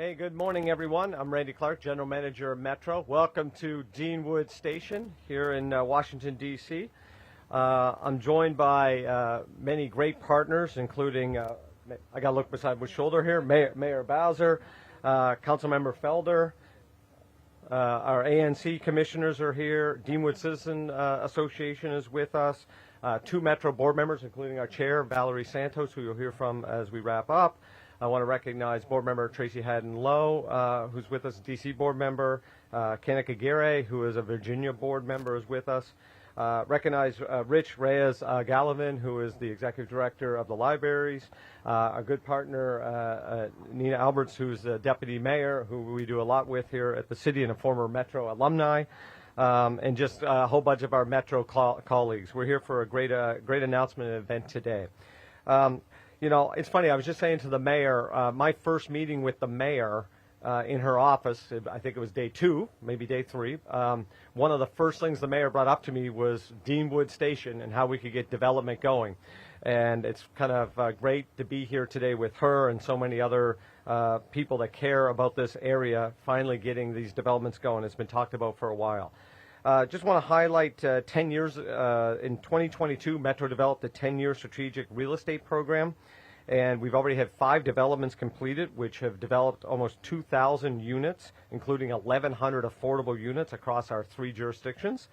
Hey, good morning, everyone. I'm Randy Clark, General Manager of Metro. Welcome to Deanwood Station here in Washington, D.C. I'm joined by many great partners, including, I got to look beside my shoulder here, Mayor Bowser, Councilmember Felder, our ANC commissioners are here, Deanwood Citizen Association is with us, two Metro board members, including our chair, Valerie Santos, who you'll hear from as we wrap up. I want to recognize board member Tracy Haddon-Lowe, who's with us, DC board member, Kenneth Aguirre, who is a Virginia board member, is with us. Recognize Rich Reyes-Gallivan, who is the executive director of the libraries. Our good partner, Nina Alberts, who's the deputy mayor, who we do a lot with here at the city and a former Metro alumni. And just a whole bunch of our Metro colleagues. We're here for a great announcement and event today. You know, it's funny, I was just saying to the mayor, my first meeting with the mayor in her office, I think it was day 2, maybe day 3, one of the first things the mayor brought up to me was Deanwood Station and how we could get development going. And it's kind of great to be here today with her and so many other people that care about this area finally getting these developments going. It's been talked about for a while. Just want to highlight 10 years, in 2022, Metro developed a 10-year strategic real estate program, and we've already had 5 developments completed, which have developed almost 2,000 units, including 1,100 affordable units across our 3 jurisdictions.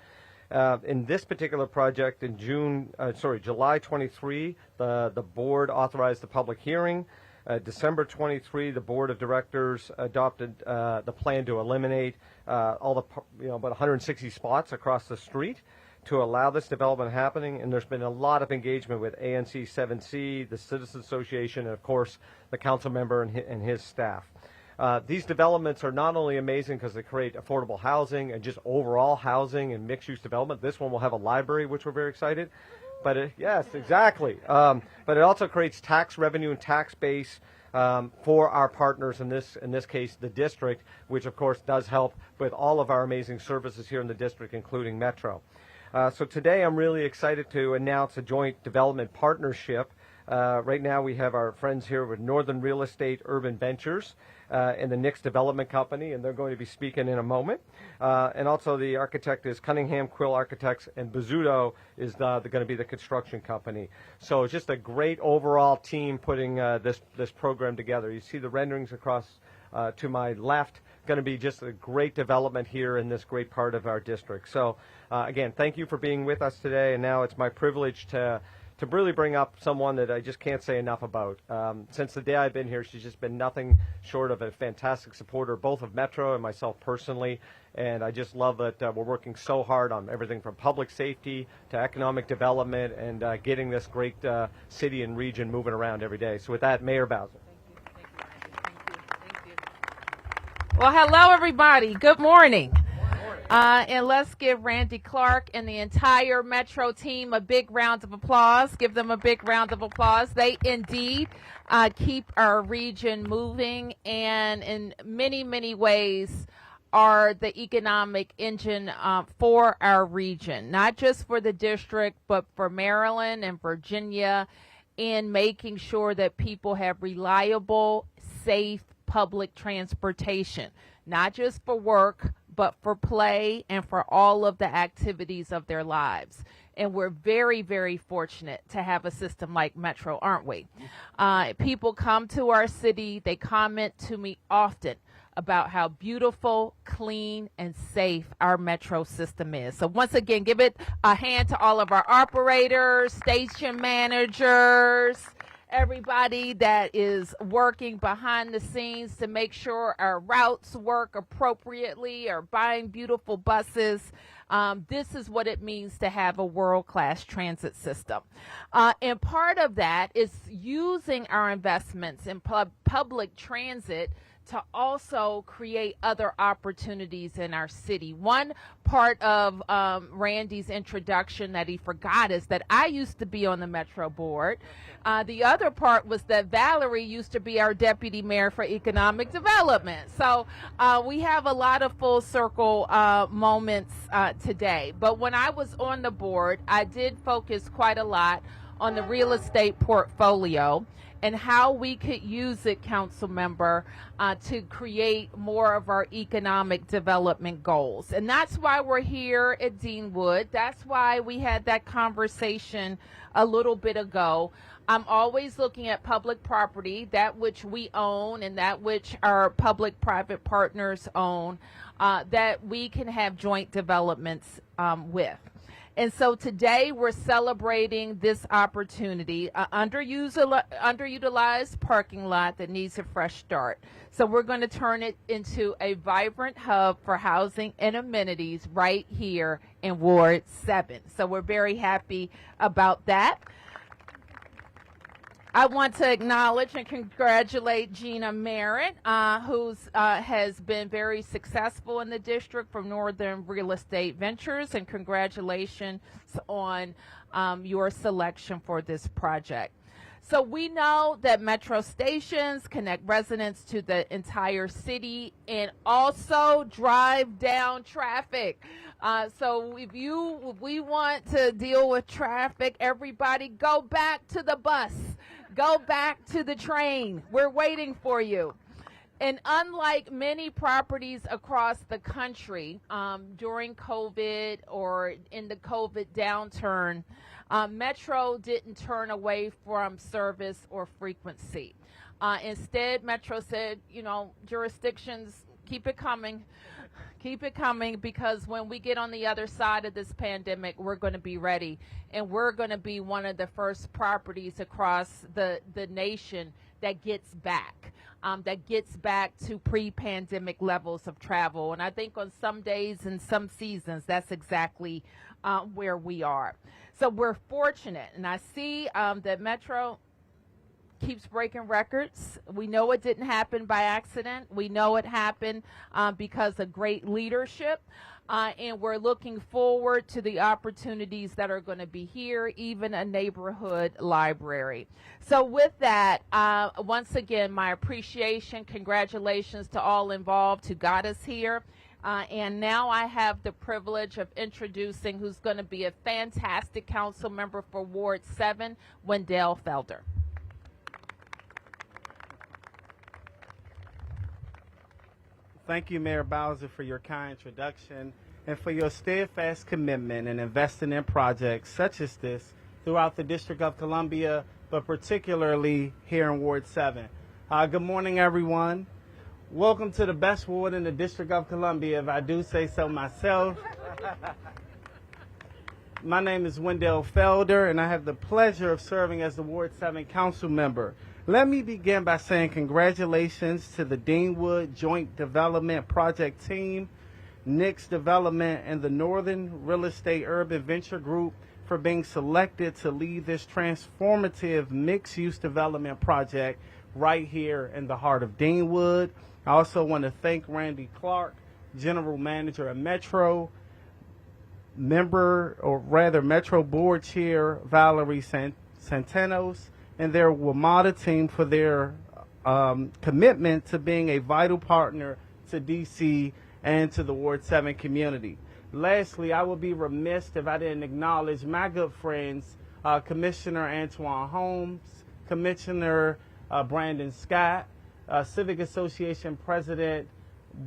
In this particular project, in July 23, the board authorized the public hearing. December 23, the board of directors adopted the plan to eliminate all the, about 160 spots across the street to allow this development happening. And there's been a lot of engagement with ANC 7C, the Citizens Association, and of course the council member and his staff. These developments are not only amazing because they create affordable housing and just overall housing and mixed-use development. This one will have a library, which we're very excited. But yes, exactly. But it also creates tax revenue and tax base for our partners, in this case, the district, which of course does help with all of our amazing services here in the district, including Metro. So today I'm really excited to announce a joint development partnership. Right now we have our friends here with Northern Real Estate Urban Ventures and the Nix Development Company, and they're going to be speaking in a moment. And also the architect is Cunningham Quill Architects, and Bizzuto is going to be the construction company. So it's just a great overall team putting this program together. You see the renderings across to my left. Going to be just a great development here in this great part of our district. So again, thank you for being with us today, and now it's my privilege to really bring up someone that I just can't say enough about. Since the day I've been here, she's just been nothing short of a fantastic supporter, both of Metro and myself personally, and I just love that we're working so hard on everything from public safety to economic development and getting this great city and region moving around every day. So with that, Mayor Bowser. Well, hello, everybody. Good morning. And let's give Randy Clark and the entire Metro team a big round of applause. Give them a big round of applause. They indeed keep our region moving, and in many, many ways are the economic engine for our region, not just for the district, but for Maryland and Virginia, in making sure that people have reliable, safe public transportation, not just for work, but for play and for all of the activities of their lives. And we're very, very fortunate to have a system like Metro, aren't we? People come to our city, they comment to me often about how beautiful, clean, and safe our Metro system is. So once again, give it a hand to all of our operators, station managers, everybody that is working behind the scenes to make sure our routes work appropriately, or buying beautiful buses. This is what it means to have a world-class transit system. And part of that is using our investments in public transit to also create other opportunities in our city. One part of Randy's introduction that he forgot is that I used to be on the Metro board. The other part was that Valerie used to be our deputy mayor for economic development. So we have a lot of full circle moments today. But when I was on the board, I did focus quite a lot on the real estate portfolio and how we could use it, council member, to create more of our economic development goals. And that's why we're here at Deanwood. That's why we had that conversation a little bit ago. I'm always looking at public property, that which we own and that which our public-private partners own, that we can have joint developments with. And so today we're celebrating this opportunity, underutilized parking lot that needs a fresh start. So we're going to turn it into a vibrant hub for housing and amenities right here in Ward 7. So we're very happy about that. I want to acknowledge and congratulate Gina Merritt, who has been very successful in the district from Northern Real Estate Ventures, and congratulations on your selection for this project. So we know that metro stations connect residents to the entire city and also drive down traffic. So if we want to deal with traffic, everybody go back to the bus. Go back to the train. We're waiting for you. And unlike many properties across the country during COVID or in the COVID downturn, Metro didn't turn away from service or frequency. Instead, Metro said, jurisdictions, keep it coming. Keep it coming, because when we get on the other side of this pandemic, we're going to be ready. And we're going to be one of the first properties across the nation that gets back to pre-pandemic levels of travel. And I think on some days and some seasons, that's exactly where we are. So we're fortunate. And I see that Metro keeps breaking records. We know it didn't happen by accident. We know it happened because of great leadership. And we're looking forward to the opportunities that are going to be here, even a neighborhood library. So with that, once again, my appreciation, congratulations to all involved who got us here. And now I have the privilege of introducing who's going to be a fantastic council member for Ward 7, Wendell Felder. Thank you, Mayor Bowser, for your kind introduction and for your steadfast commitment in investing in projects such as this throughout the District of Columbia, but particularly here in Ward 7. Good morning, everyone. Welcome to the best ward in the District of Columbia, if I do say so myself. My name is Wendell Felder, and I have the pleasure of serving as the Ward 7 council member. Let me begin by saying congratulations to the Deanwood Joint Development Project Team, Nix Development, and the Northern Real Estate Urban Venture Group for being selected to lead this transformative mixed-use development project right here in the heart of Deanwood. I also want to thank Randy Clark, General Manager of Metro, Metro Board Chair Valerie Santanos, and their WMATA team for their commitment to being a vital partner to DC and to the Ward 7 community. Lastly, I would be remiss if I didn't acknowledge my good friends, Commissioner Antoine Holmes, Commissioner Brandon Scott, Civic Association President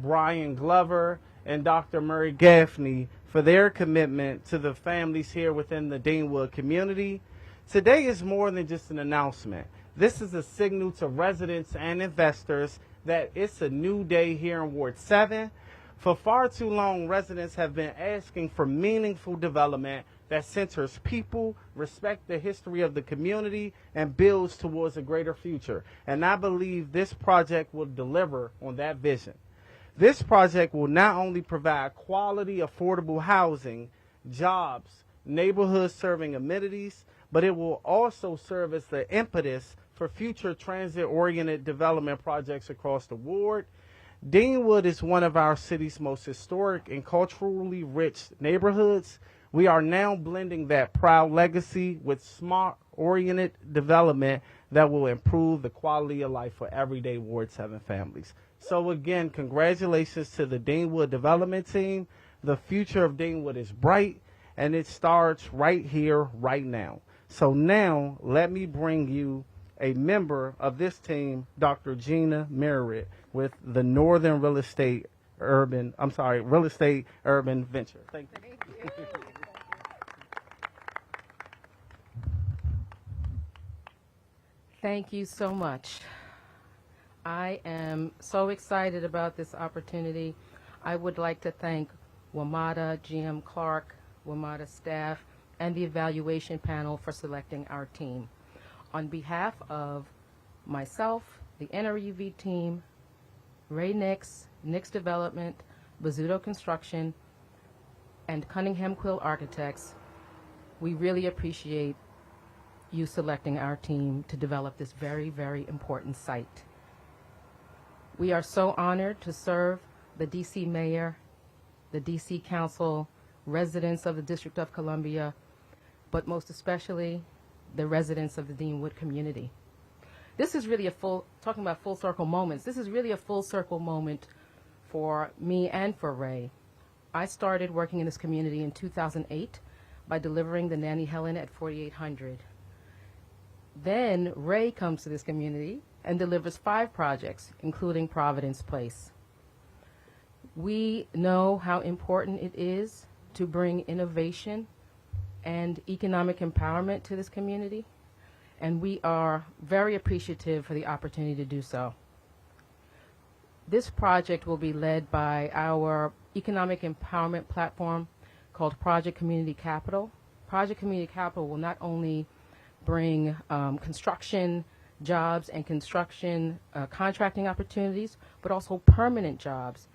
Brian Glover, and Dr. Murray Gaffney for their commitment to the families here within the Deanwood community. Today is more than just an announcement. This is a signal to residents and investors that it's a new day here in Ward 7. For far too long, residents have been asking for meaningful development that centers people, respects the history of the community, and builds towards a greater future. And I believe this project will deliver on that vision. This project will not only provide quality, affordable housing, jobs, neighborhood-serving amenities, but it will also serve as the impetus for future transit-oriented development projects across the ward. Deanwood is one of our city's most historic and culturally rich neighborhoods. We are now blending that proud legacy with smart-oriented development that will improve the quality of life for everyday Ward 7 families. So again, congratulations to the Deanwood development team. The future of Deanwood is bright, and it starts right here, right now. So now, let me bring you a member of this team, Dr. Gina Merritt, with the Northern Real Estate Urban Venture. Thank you. Thank you so much. I am so excited about this opportunity. I would like to thank WMATA, GM Clark, WMATA staff, and the evaluation panel for selecting our team. On behalf of myself, the NRUV team, Ray Nix, Nix Development, Bizzuto Construction, and Cunningham Quill Architects, we really appreciate you selecting our team to develop this very, very important site. We are so honored to serve the DC Mayor, the DC Council, residents of the District of Columbia, but most especially the residents of the Deanwood community. This is really talking about full circle moments, this is really a full circle moment for me and for Ray. I started working in this community in 2008 by delivering the Nanny Helen at 4800. Then Ray comes to this community and delivers 5 projects, including Providence Place. We know how important it is to bring innovation and economic empowerment to this community, and we are very appreciative for the opportunity to do so. This project will be led by our economic empowerment platform called Project Community Capital. Project Community Capital will not only bring construction jobs and construction contracting opportunities, but also permanent jobs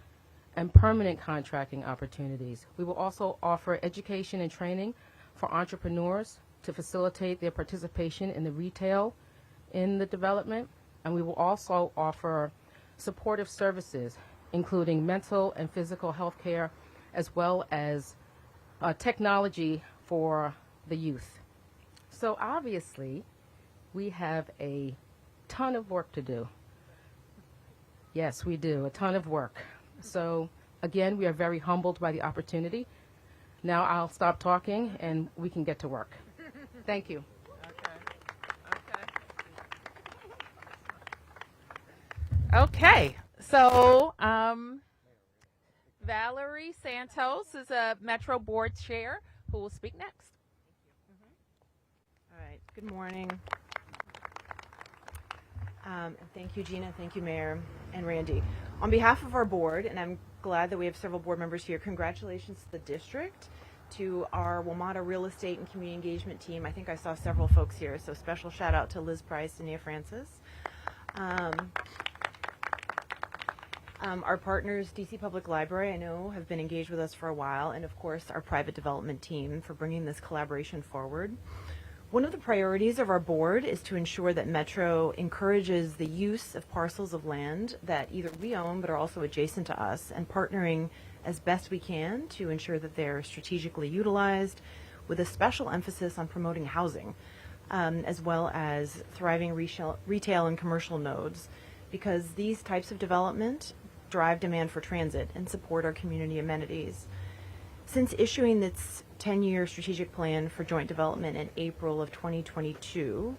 and permanent contracting opportunities. We will also offer education and training for entrepreneurs to facilitate their participation in the retail in the development, and we will also offer supportive services, including mental and physical health care, as well as technology for the youth. So obviously, we have a ton of work to do. Yes, we do, a ton of work. So again, we are very humbled by the opportunity. Now I'll stop talking and we can get to work. Thank you. Okay, so Valerie Santos is a Metro Board Chair who will speak next. All right, good morning. And thank you, Gina, thank you, Mayor and Randy. On behalf of our board, and I'm glad that we have several board members here, congratulations to the district, to our WMATA Real Estate and Community Engagement team. I think I saw several folks here, so special shout out to Liz Price and Nia Francis. Our partners, DC Public Library, I know, have been engaged with us for a while, and of course our private development team for bringing this collaboration forward. One of the priorities of our board is to ensure that Metro encourages the use of parcels of land that either we own but are also adjacent to us, and partnering as best we can to ensure that they're strategically utilized, with a special emphasis on promoting housing, as well as thriving retail and commercial nodes, because these types of development drive demand for transit and support our community amenities. Since issuing its 10-year strategic plan for joint development in April of 2022,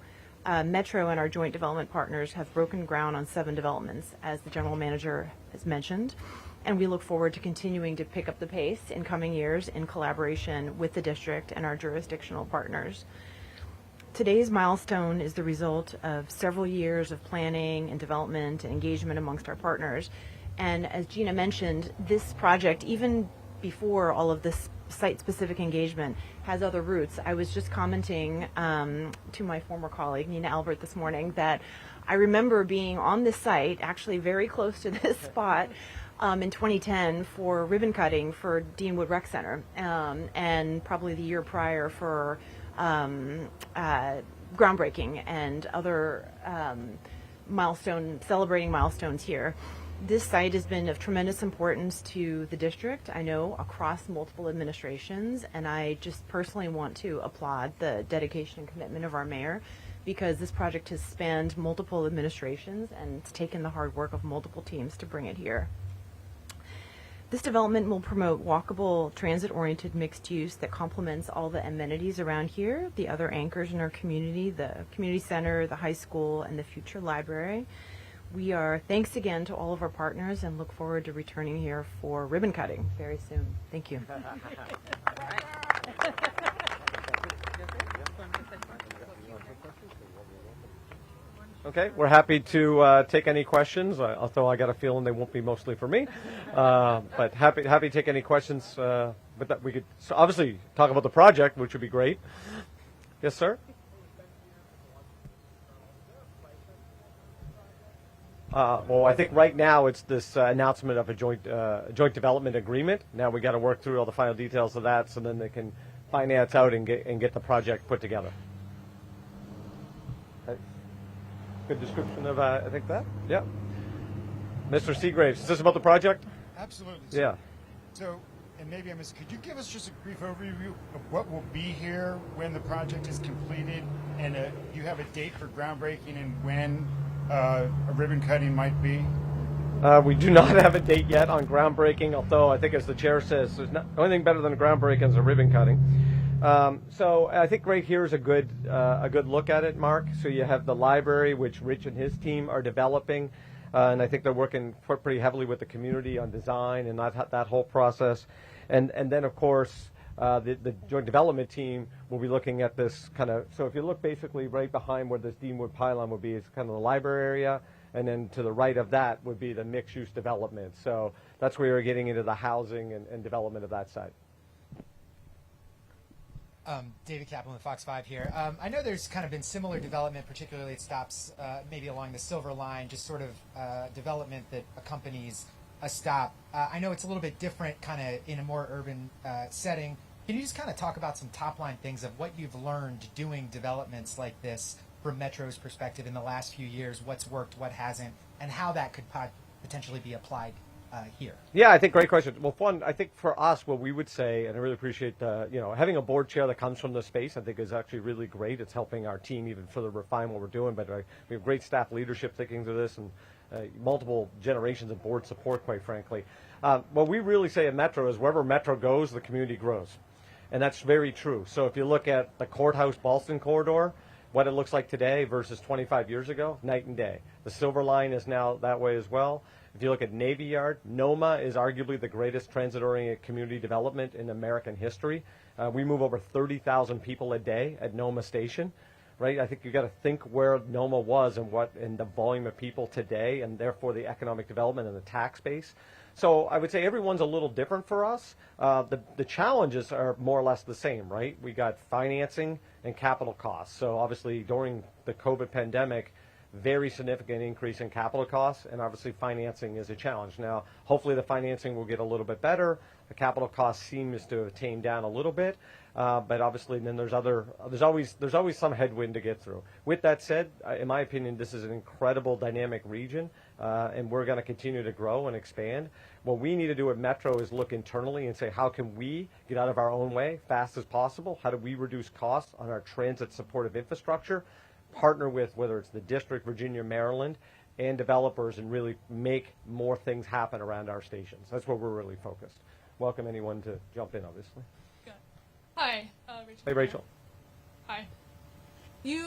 Metro and our joint development partners have broken ground on 7 developments, as the general manager has mentioned, and we look forward to continuing to pick up the pace in coming years in collaboration with the district and our jurisdictional partners. Today's milestone is the result of several years of planning and development and engagement amongst our partners. And as Gina mentioned, this project, even before all of this site-specific engagement, has other roots. I was just commenting to my former colleague, Nina Albert, this morning, that I remember being on this site, actually very close to this spot, in 2010 for ribbon cutting for Deanwood Rec Center, and probably the year prior for groundbreaking and other celebrating milestones here. This site has been of tremendous importance to the district, I know, across multiple administrations, and I just personally want to applaud the dedication and commitment of our mayor, because this project has spanned multiple administrations and it's taken the hard work of multiple teams to bring it here. This development will promote walkable, transit-oriented mixed use that complements all the amenities around here, the other anchors in our community, the community center, the high school, and the future library. Thanks again to all of our partners and look forward to returning here for ribbon cutting very soon. Thank you. Okay, we're happy to take any questions, although I got a feeling they won't be mostly for me. But happy to take any questions. But that we could obviously talk about the project, which would be great. Yes, sir. Well, I think right now it's this announcement of a joint development agreement. Now we got to work through all the final details of that, so then they can finance out and get the project put together. Good description of, I think that. Yeah. Mr. Seagraves, is this about the project? Absolutely. Yeah. So, and maybe I missed, could you give us just a brief overview of what will be here when the project is completed? And you have a date for groundbreaking and when a ribbon cutting might be? We do not have a date yet on groundbreaking, although I think, as the chair says, there's not anything better than a groundbreaking is a ribbon cutting. So I think right here is a good look at it, Mark. So you have the library, which Rich and his team are developing, and I think they're working pretty heavily with the community on design and that whole process. And then, of course, the joint development team will be looking at this kind of. So if you look basically right behind where this Deanwood pylon would be, it's kind of the library area, and then to the right of that would be the mixed-use development. So that's where you're getting into the housing and development of that side. David Kaplan with Fox 5 here. I know there's kind of been similar development, particularly it stops maybe along the Silver Line, just sort of development that accompanies a stop. I know it's a little bit different kind of in a more urban setting. Can you just kind of talk about some top-line things of what you've learned doing developments like this from Metro's perspective in the last few years, what's worked, what hasn't, and how that could potentially be applied here? Yeah, I think great question. Well, one, I think for us, what we would say, and I really appreciate having a board chair that comes from the space, I think is actually really great. It's helping our team even further refine what we're doing. But we have great staff leadership thinking through this and multiple generations of board support, quite frankly. What we really say at Metro is wherever Metro goes, the community grows. And that's very true. So if you look at the Courthouse-Ballston corridor, what it looks like today versus 25 years ago, night and day. The Silver Line is now that way as well. If you look at Navy Yard, NOMA is arguably the greatest transit-oriented community development in American history. We move over 30,000 people a day at NOMA Station, right? I think you got to think where NOMA was and the volume of people today, and therefore the economic development and the tax base. So I would say everyone's a little different for us. The challenges are more or less the same, right? We got financing and capital costs. So obviously during the COVID pandemic, very significant increase in capital costs, and obviously financing is a challenge. Now, hopefully the financing will get a little bit better. The capital cost seems to have tamed down a little bit, but obviously then there's always some headwind to get through. With that said, in my opinion, this is an incredible dynamic region, and we're going to continue to grow and expand. What we need to do at Metro is look internally and say, how can we get out of our own way fast as possible? How do we reduce costs on our transit supportive infrastructure? Partner with whether it's the district, Virginia, Maryland, and developers, and really make more things happen around our stations. That's where we're really focused. Welcome anyone to jump in, obviously. Good. Hi, Rachel. Hey, Rachel. Hi.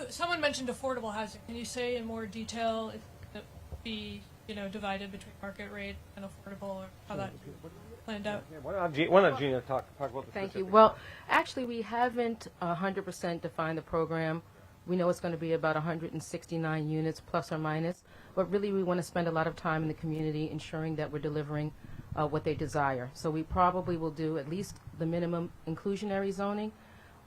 Someone mentioned affordable housing. Can you say in more detail if it be divided between market rate and affordable, or how that planned out? Yeah, why not Gina talk about the Thank you. specifics? Well, actually, we haven't 100% defined the program. We know it's going to be about 169 units plus or minus, but really we want to spend a lot of time in the community ensuring that we're delivering what they desire. So we probably will do at least the minimum inclusionary zoning,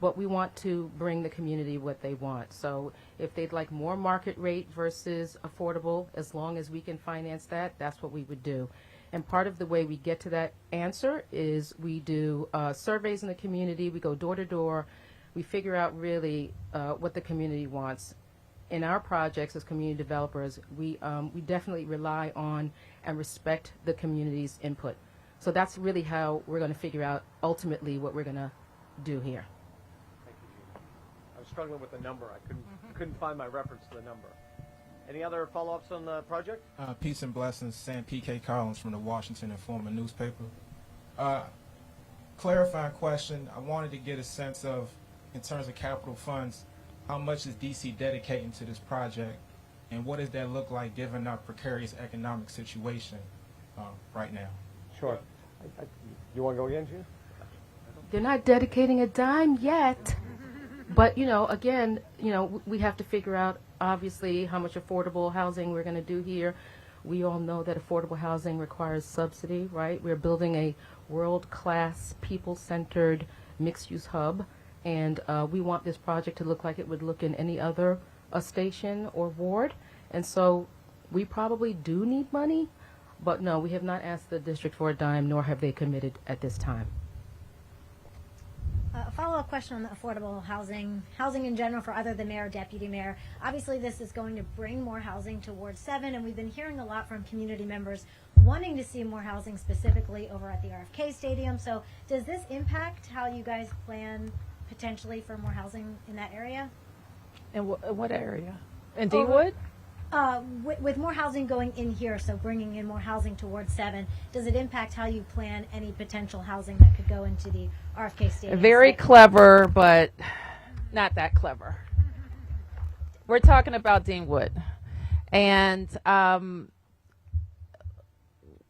but we want to bring the community what they want. So if they'd like more market rate versus affordable, as long as we can finance that, that's what we would do. And part of the way we get to that answer is we do surveys in the community, we go door to door, we figure out really what the community wants. In our projects as community developers, we definitely rely on and respect the community's input. So that's really how we're going to figure out ultimately what we're going to do here. Thank you, Gina. I was struggling with the number. I couldn't find my reference to the number. Any other follow-ups on the project? Peace and blessings, Sam P.K. Collins from the Washington Informer newspaper. Clarifying question, I wanted to get a sense of, in terms of capital funds, how much is DC dedicating to this project, and what does that look like given our precarious economic situation right now? Sure. You want to go again, Gina? They're not dedicating a dime yet. But, again, we have to figure out, obviously, how much affordable housing we're going to do here. We all know that affordable housing requires subsidy, right? We're building a world-class, people-centered, mixed-use hub, and we want this project to look like it would look in any other station or ward. And so we probably do need money, but no, we have not asked the district for a dime, nor have they committed at this time. A follow-up question on the affordable housing in general for either the mayor or deputy mayor. Obviously, this is going to bring more housing to Ward 7, and we've been hearing a lot from community members wanting to see more housing specifically over at the RFK Stadium. So does this impact how you guys plan potentially for more housing in that area? In what area? In Deanwood? With more housing going in here, so bringing in more housing towards 7, does it impact how you plan any potential housing that could go into the RFK Stadium? Very clever, but not that clever. We're talking about Deanwood. And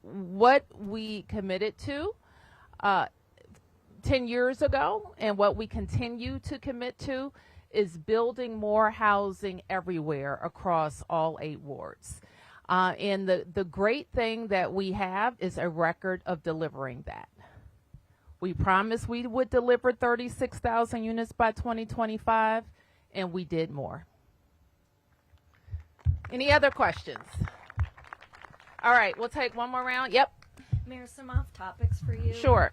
what we committed to 10 years ago and what we continue to commit to is building more housing everywhere across all 8 wards. And the great thing that we have is a record of delivering that. We promised we would deliver 36,000 units by 2025, and we did more. Any other questions? All right, we'll take one more round. Yep. Mayor, some off topics for you. Sure.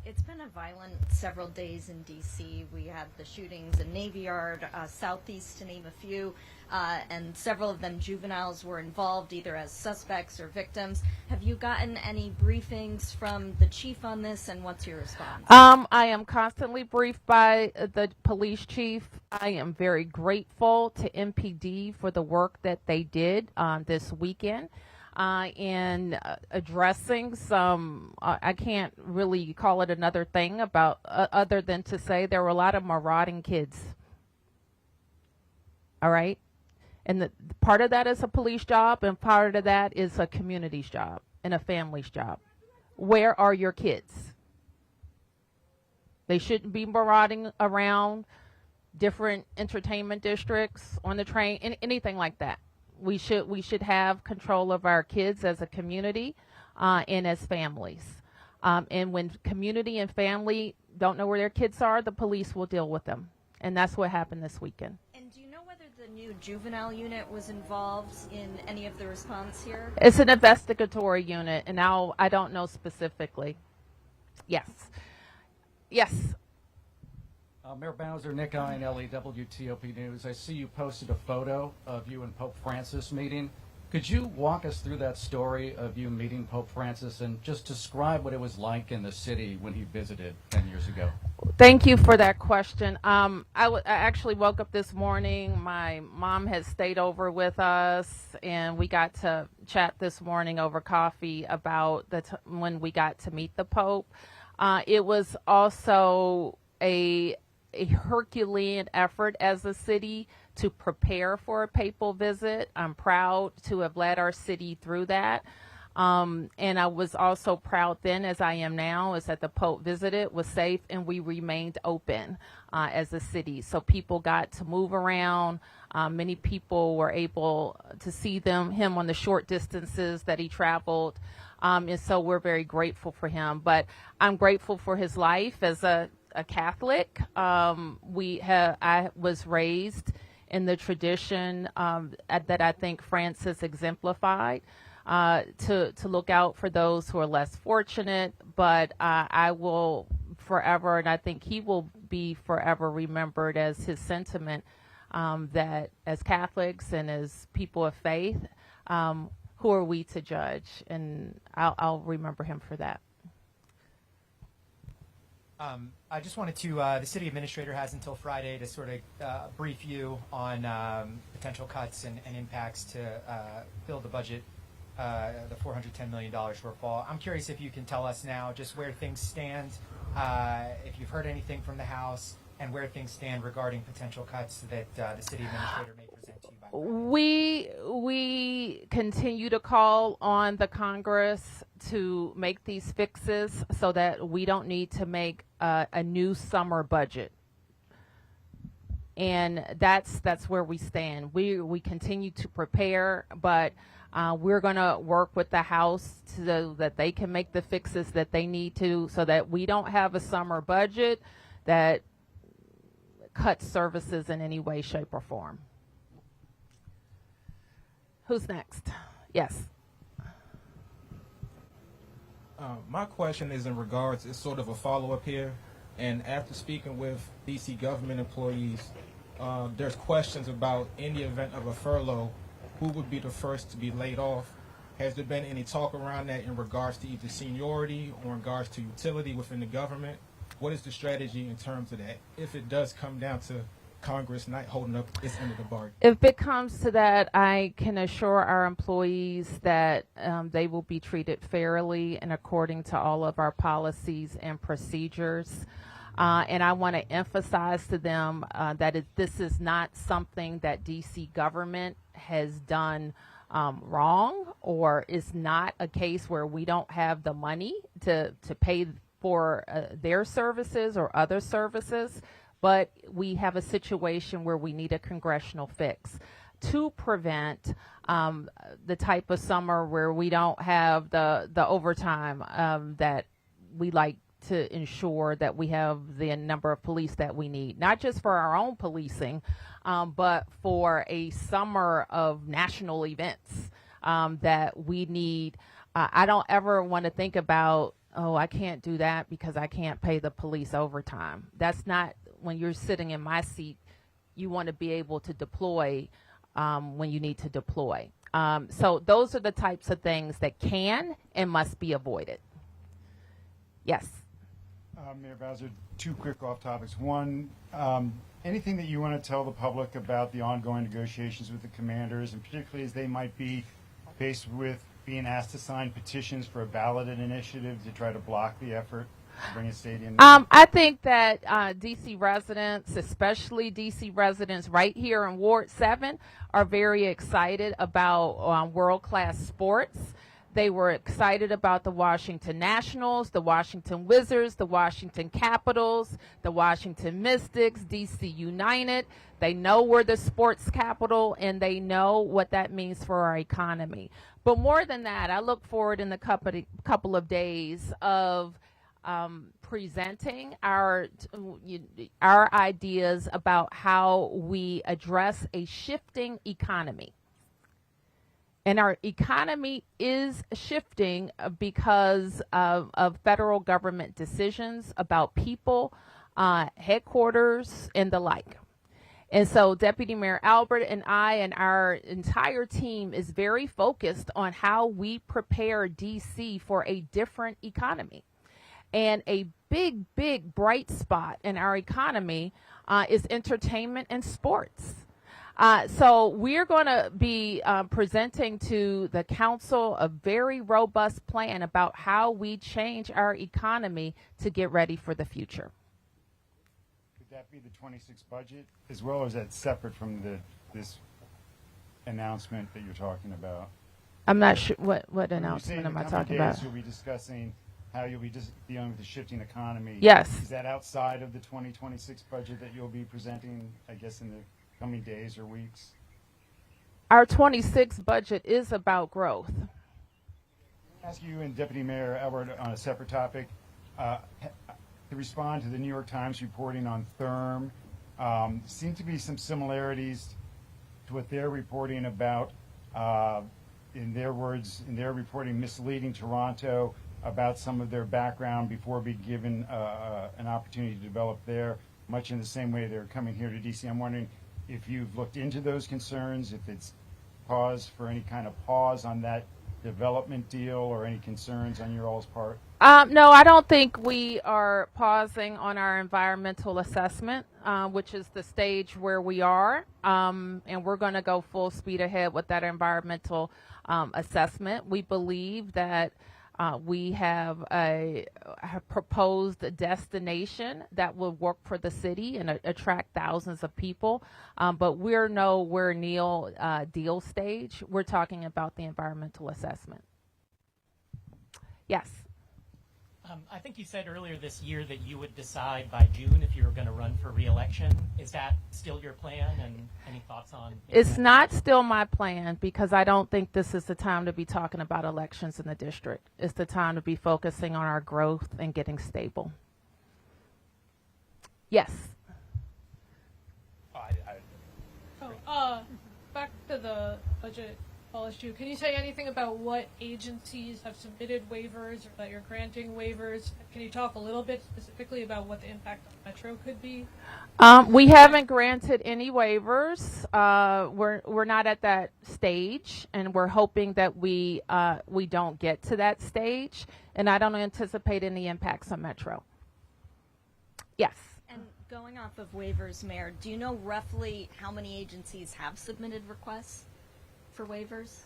It's been a violent several days in D.C. We had the shootings in Navy Yard, Southeast, to name a few, and several of them juveniles were involved either as suspects or victims. Have you gotten any briefings from the chief on this, and what's your response? I am constantly briefed by the police chief. I am very grateful to MPD for the work that they did this weekend. In addressing some, I can't really call it another thing about other than to say there were a lot of marauding kids. All right? And part of that is a police job, and part of that is a community's job and a family's job. Where are your kids? They shouldn't be marauding around different entertainment districts, on the train, anything like that. We should have control of our kids as a community and as families. And when community and family don't know where their kids are, the police will deal with them. And that's what happened this weekend. And do you know whether the new juvenile unit was involved in any of the response here? It's an investigatory unit, and now I don't know specifically. Yes. Yes. Mayor Bowser, Nick Iannelli, WTOP News. I see you posted a photo of you and Pope Francis meeting. Could you walk us through that story of you meeting Pope Francis and just describe what it was like in the city when he visited 10 years ago? Thank you for that question. I actually woke up this morning. My mom has stayed over with us, and we got to chat this morning over coffee about when we got to meet the Pope. It was also a Herculean effort as a city to prepare for a papal visit. I'm proud to have led our city through that. And I was also proud then, as I am now, is that the Pope visited, was safe, and we remained open as a city. So people got to move around. Many people were able to see him on the short distances that he traveled. And so we're very grateful for him. But I'm grateful for his life as a Catholic. I was raised in the tradition that I think Francis exemplified, to look out for those who are less fortunate. But I will forever, and I think he will be forever remembered as his sentiment that as Catholics and as people of faith, who are we to judge? And I'll remember him for that. I just wanted to, the city administrator has until Friday to sort of brief you on potential cuts and impacts to build the budget, the $410 million shortfall. I'm curious if you can tell us now just where things stand, if you've heard anything from the House, and where things stand regarding potential cuts that the city administrator may present to you by Friday. We continue to call on the Congress to make these fixes so that we don't need to make a new summer budget. And that's where we stand. We continue to prepare, but we're going to work with the House so that they can make the fixes that they need to, so that we don't have a summer budget that cuts services in any way, shape, or form. Who's next? Yes. My question is in regards, it's sort of a follow-up here, and after speaking with DC government employees, there's questions about, in the event of a furlough, who would be the first to be laid off? Has there been any talk around that in regards to either seniority or in regards to utility within the government? What is the strategy in terms of that, if it does come down to Congress not holding up its end of the bargain? If it comes to that, I can assure our employees that they will be treated fairly and according to all of our policies and procedures. And I want to emphasize to them that this is not something that DC government has done wrong, or is not a case where we don't have the money to pay for their services or other services, but we have a situation where we need a congressional fix to prevent the type of summer where we don't have the overtime that we like to ensure that we have the number of police that we need, not just for our own policing, but for a summer of national events that we need. I don't ever want to think about, oh, I can't do that because I can't pay the police overtime. That's not, when you're sitting in my seat, you want to be able to deploy when you need to deploy. So those are the types of things that can and must be avoided. Yes. Mayor Bowser, two quick off topics. One, anything that you want to tell the public about the ongoing negotiations with the commanders, and particularly as they might be faced with being asked to sign petitions for a balloted initiative to try to block the effort to bring a stadium? I think that DC residents, especially DC residents right here in Ward 7, are very excited about world-class sports. They were excited about the Washington Nationals, the Washington Wizards, the Washington Capitals, the Washington Mystics, DC United. They know we're the sports capital, and they know what that means for our economy. But more than that, I look forward in the couple of days of presenting our ideas about how we address a shifting economy. And our economy is shifting because of federal government decisions about people, headquarters, and the like. And so Deputy Mayor Albert and I and our entire team is very focused on how we prepare DC for a different economy. And a big, big bright spot in our economy is entertainment and sports. So we're going to be presenting to the council a very robust plan about how we change our economy to get ready for the future. Could that be the 26 budget as well, or is that separate from this announcement that you're talking about? I'm not sure what announcement am I talking about? You'll be discussing how you'll be just dealing with the shifting economy. Yes. Is that outside of the 2026 budget that you'll be presenting, I guess, in the coming days or weeks? Our 26 budget is about growth. I'll ask you and Deputy Mayor Albert on a separate topic to respond to the New York Times reporting on Therm. Seem to be some similarities to what they're reporting about, in their words, in their reporting, misleading Toronto about some of their background before being given an opportunity to develop there, much in the same way they're coming here to DC. I'm wondering if you've looked into those concerns, if it's cause for any kind of pause on that development deal or any concerns on your all's part? No, I don't think we are pausing on our environmental assessment, which is the stage where we are, and we're going to go full speed ahead with that environmental assessment. We believe that we have a proposed destination that will work for the city and attract thousands of people, but we're nowhere near deal stage. We're talking about the environmental assessment. Yes. I think you said earlier this year that you would decide by June if you were going to run for re-election. Is that still your plan, and any thoughts on? It's not still my plan, because I don't think this is the time to be talking about elections in the district. It's the time to be focusing on our growth and getting stable. Yes. Back to the budget issue. Can you say anything about what agencies have submitted waivers or that you're granting waivers? Can you talk a little bit specifically about what the impact on Metro could be? We haven't granted any waivers. We're not at that stage, and we're hoping that we don't get to that stage. And I don't anticipate any impacts on Metro. Yes. And going off of waivers, Mayor, do you know roughly how many agencies have submitted requests for waivers?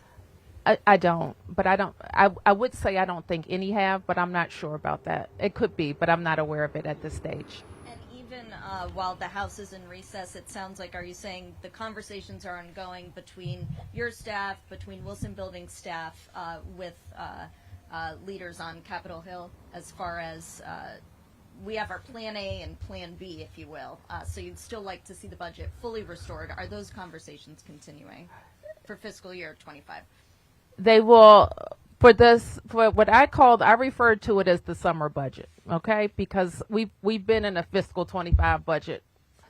I don't, but I would say I don't think any have, but I'm not sure about that. It could be, but I'm not aware of it at this stage. And even while the House is in recess, it sounds like, are you saying the conversations are ongoing between your staff, between Wilson Building staff, with leaders on Capitol Hill, as far as we have our Plan A and Plan B, if you will, so you'd still like to see the budget fully restored. Are those conversations continuing for fiscal year 25? They will, for what I referred to it as the summer budget, okay? Because we've been in a fiscal 25 budget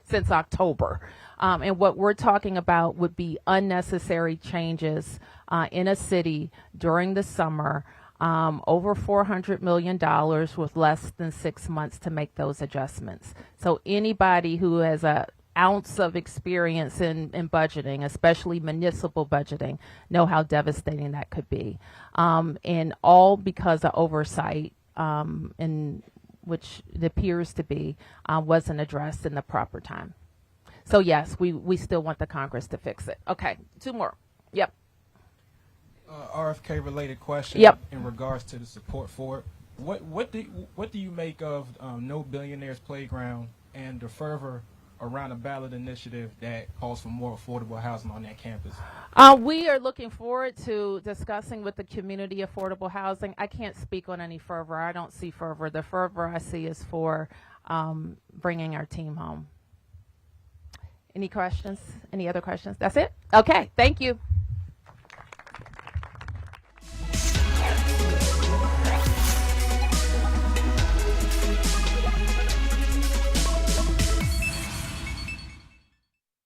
since October. And what we're talking about would be unnecessary changes in a city during the summer, over $400 million with less than 6 months to make those adjustments. So anybody who has a ounce of experience in budgeting, especially municipal budgeting, know how devastating that could be. And all because of oversight, in which it appears to be, wasn't addressed in the proper time. So yes, we still want the Congress to fix it. Okay, 2 more. Yep. RFK related question. Yep. In regards to the support for it. What do you make of No Billionaires Playground and the fervor around a ballot initiative that calls for more affordable housing on that campus? We are looking forward to discussing with the community affordable housing. I can't speak on any fervor. I don't see fervor. The fervor I see is for bringing our team home. Any questions? Any other questions? That's it? Okay. Thank you.